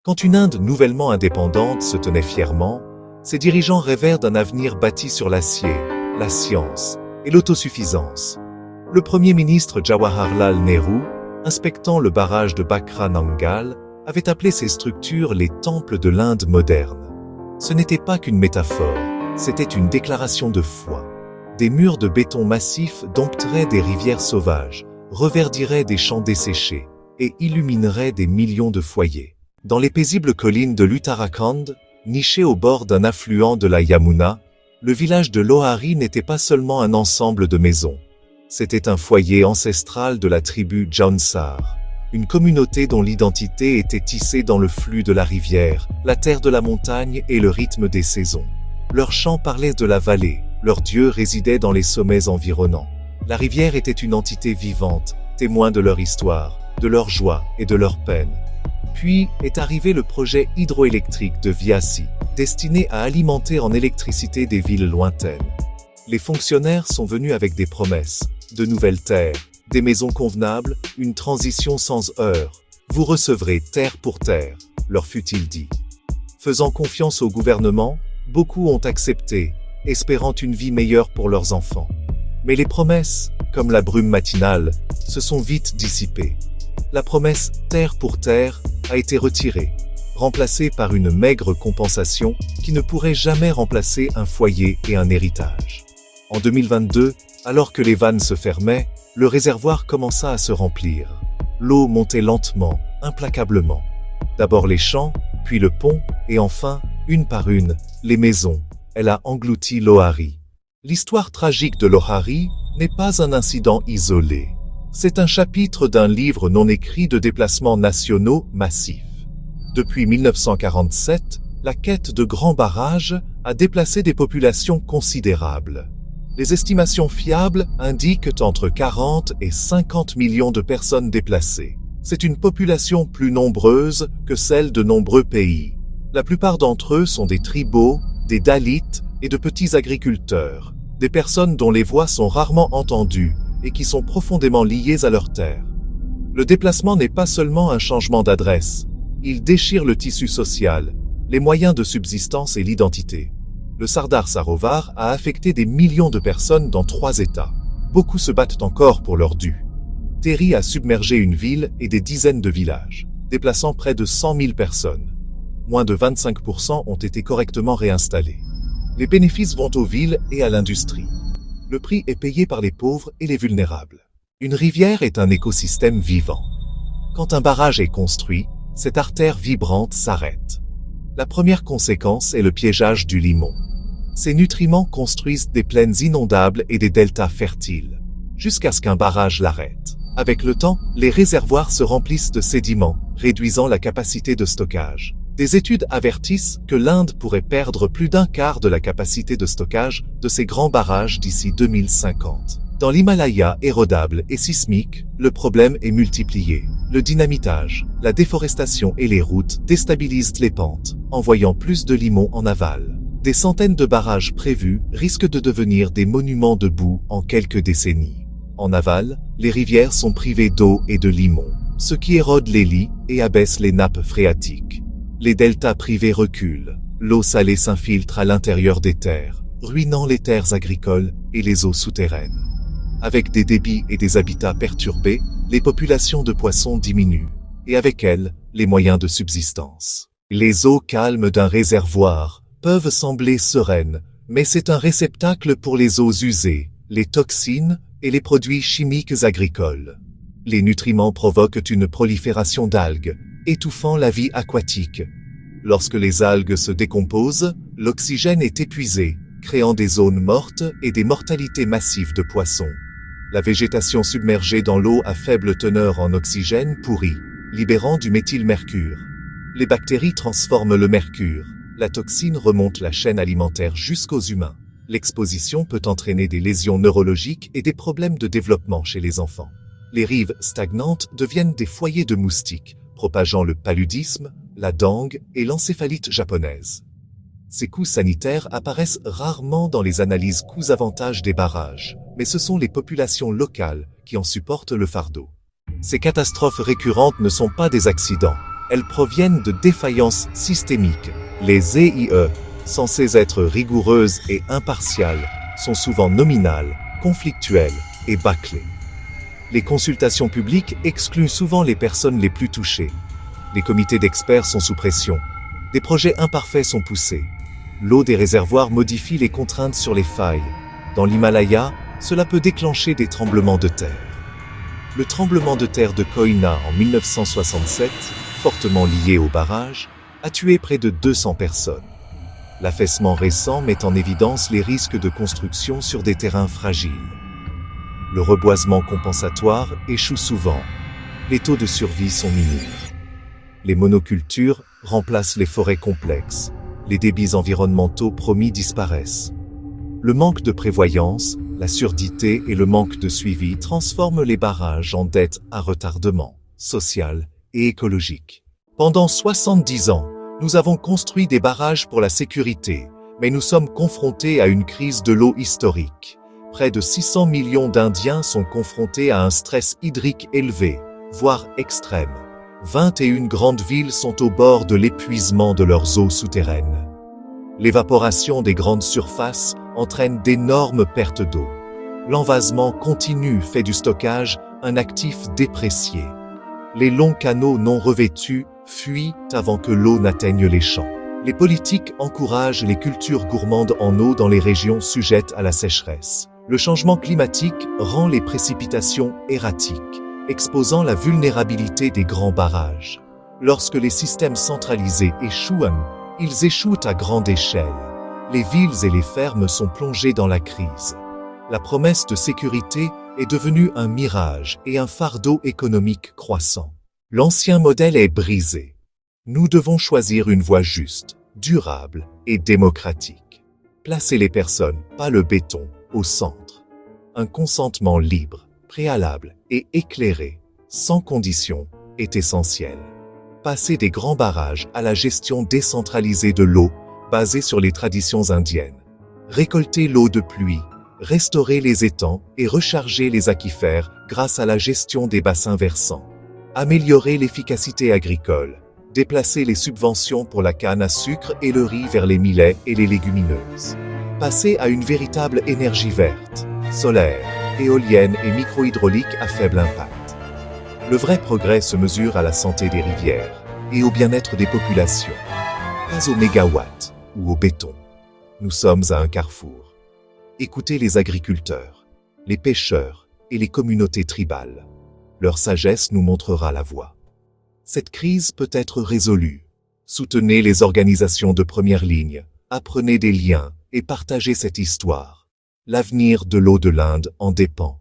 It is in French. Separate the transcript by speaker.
Speaker 1: Quand une Inde nouvellement indépendante se tenait fièrement, ses dirigeants rêvèrent d'un avenir bâti sur l'acier, la science et l'autosuffisance. Le Premier ministre Jawaharlal Nehru, inspectant le barrage de Bakra Nangal, avait appelé ces structures les temples de l'Inde moderne. Ce n'était pas qu'une métaphore, c'était une déclaration de foi. Des murs de béton massif dompteraient des rivières sauvages, reverdiraient des champs desséchés et illumineraient des millions de foyers. Dans les paisibles collines de l'Uttarakhand, niché au bord d'un affluent de la Yamuna, le village de Lohari n'était pas seulement un ensemble de maisons. C'était un foyer ancestral de la tribu Jaunsar, une communauté dont l'identité était tissée dans le flux de la rivière, la terre de la montagne et le rythme des saisons. Leurs chants parlaient de la vallée, leurs dieux résidaient dans les sommets environnants. La rivière était une entité vivante, témoin de leur histoire, de leur joie et de leur peine. Puis est arrivé le projet hydroélectrique de Vyasi, destiné à alimenter en électricité des villes lointaines. Les fonctionnaires sont venus avec des promesses, de nouvelles terres, des maisons convenables, une transition sans heurts. Vous recevrez terre pour terre, leur fut-il dit. Faisant confiance au gouvernement, beaucoup ont accepté, espérant une vie meilleure pour leurs enfants. Mais les promesses, comme la brume matinale, se sont vite dissipées. La promesse « terre pour terre » a été retirée, remplacée par une maigre compensation qui ne pourrait jamais remplacer un foyer et un héritage. En 2022, alors que les vannes se fermaient, le réservoir commença à se remplir. L'eau montait lentement, implacablement. D'abord les champs, puis le pont, et enfin, une par une, les maisons. Elle a englouti Lohari. L'histoire tragique de Lohari n'est pas un incident isolé. C'est un chapitre d'un livre non écrit de déplacements nationaux massifs. Depuis 1947, la quête de grands barrages a déplacé des populations considérables. Les estimations fiables indiquent entre 40 et 50 millions de personnes déplacées. C'est une population plus nombreuse que celle de nombreux pays. La plupart d'entre eux sont des tribaux, des Dalits et de petits agriculteurs, des personnes dont les voix sont rarement entendues et qui sont profondément liées à leur terre. Le déplacement n'est pas seulement un changement d'adresse, il déchire le tissu social, les moyens de subsistance et l'identité. Le Sardar Sarovar a affecté des millions de personnes dans 3 États. Beaucoup se battent encore pour leur dû. Terry a submergé une ville et des dizaines de villages, déplaçant près de 100 000 personnes. Moins de 25% ont été correctement réinstallés. Les bénéfices vont aux villes et à l'industrie. Le prix est payé par les pauvres et les vulnérables. Une rivière est un écosystème vivant. Quand un barrage est construit, cette artère vibrante s'arrête. La première conséquence est le piégeage du limon. Ces nutriments construisent des plaines inondables et des deltas fertiles, jusqu'à ce qu'un barrage l'arrête. Avec le temps, les réservoirs se remplissent de sédiments, réduisant la capacité de stockage. Des études avertissent que l'Inde pourrait perdre plus d'un quart de la capacité de stockage de ces grands barrages d'ici 2050. Dans l'Himalaya érodable et sismique, le problème est multiplié. Le dynamitage, la déforestation et les routes déstabilisent les pentes, envoyant plus de limon en aval. Des centaines de barrages prévus risquent de devenir des monuments de boue en quelques décennies. En aval, les rivières sont privées d'eau et de limon, ce qui érode les lits et abaisse les nappes phréatiques. Les deltas privés reculent, l'eau salée s'infiltre à l'intérieur des terres, ruinant les terres agricoles et les eaux souterraines. Avec des débits et des habitats perturbés, les populations de poissons diminuent, et avec elles, les moyens de subsistance. Les eaux calmes d'un réservoir peuvent sembler sereines, mais c'est un réceptacle pour les eaux usées, les toxines et les produits chimiques agricoles. Les nutriments provoquent une prolifération d'algues, étouffant la vie aquatique. Lorsque les algues se décomposent, l'oxygène est épuisé, créant des zones mortes et des mortalités massives de poissons. La végétation submergée dans l'eau à faible teneur en oxygène pourrit, libérant du méthylmercure. Les bactéries transforment le mercure. La toxine remonte la chaîne alimentaire jusqu'aux humains. L'exposition peut entraîner des lésions neurologiques et des problèmes de développement chez les enfants. Les rives stagnantes deviennent des foyers de moustiques, propageant le paludisme, la dengue et l'encéphalite japonaise. Ces coûts sanitaires apparaissent rarement dans les analyses coûts-avantages des barrages, mais ce sont les populations locales qui en supportent le fardeau. Ces catastrophes récurrentes ne sont pas des accidents, Elles proviennent de défaillances systémiques. Les ZIE, censées être rigoureuses et impartiales, sont souvent nominales, conflictuelles et bâclées. Les consultations publiques excluent souvent les personnes les plus touchées. Les comités d'experts sont sous pression. Des projets imparfaits sont poussés. L'eau des réservoirs modifie les contraintes sur les failles. Dans l'Himalaya, cela peut déclencher des tremblements de terre. Le tremblement de terre de Koyna en 1967, fortement lié au barrage, a tué près de 200 personnes. L'affaissement récent met en évidence les risques de construction sur des terrains fragiles. Le reboisement compensatoire échoue souvent. Les taux de survie sont minimes. Les monocultures remplacent les forêts complexes. Les débits environnementaux promis disparaissent. Le manque de prévoyance, la surdité et le manque de suivi transforment les barrages en dettes à retardement, social et écologique. Pendant 70 ans, nous avons construit des barrages pour la sécurité, mais nous sommes confrontés à une crise de l'eau historique. Près de 600 millions d'Indiens sont confrontés à un stress hydrique élevé, voire extrême. 21 grandes villes sont au bord de l'épuisement de leurs eaux souterraines. L'évaporation des grandes surfaces entraîne d'énormes pertes d'eau. L'envasement continu fait du stockage un actif déprécié. Les longs canaux non revêtus fuient avant que l'eau n'atteigne les champs. Les politiques encouragent les cultures gourmandes en eau dans les régions sujettes à la sécheresse. Le changement climatique rend les précipitations erratiques, exposant la vulnérabilité des grands barrages. Lorsque les systèmes centralisés échouent, ils échouent à grande échelle. Les villes et les fermes sont plongées dans la crise. La promesse de sécurité est devenue un mirage et un fardeau économique croissant. L'ancien modèle est brisé. Nous devons choisir une voie juste, durable et démocratique. Placer les personnes, pas le béton, au centre. Un consentement libre, préalable et éclairé, sans condition, est essentiel. Passer des grands barrages à la gestion décentralisée de l'eau, basée sur les traditions indiennes. Récolter l'eau de pluie, restaurer les étangs et recharger les aquifères grâce à la gestion des bassins versants. Améliorer l'efficacité agricole, déplacer les subventions pour la canne à sucre et le riz vers les millets et les légumineuses. Passer à une véritable énergie verte, solaire, éolienne et microhydraulique à faible impact. Le vrai progrès se mesure à la santé des rivières et au bien-être des populations, pas aux mégawatts ou au béton. Nous sommes à un carrefour. Écoutez les agriculteurs, les pêcheurs et les communautés tribales. Leur sagesse nous montrera la voie. Cette crise peut être résolue. Soutenez les organisations de première ligne, apprenez des liens et partagez cette histoire. L'avenir de l'eau de l'Inde en dépend.